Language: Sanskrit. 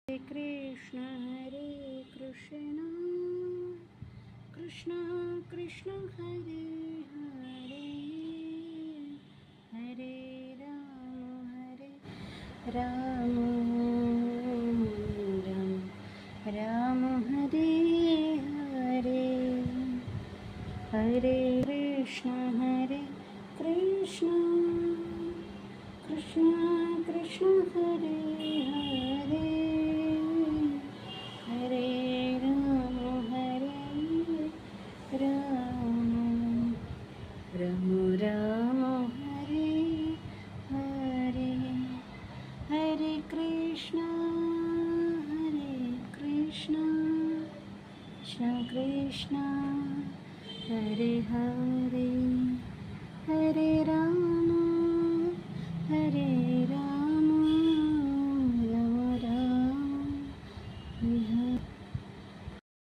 कृष्ण हरे कृष्ण कृष्ण कृष्ण हरे हरे हरे राम राम राम हरे हरे हरे कृष्ण कृष्ण कृष्ण हरे हरे हरे राम राम राम हरे हरे हरे कृष्ण कृष्ण कृष्ण हरे हरे हरे राम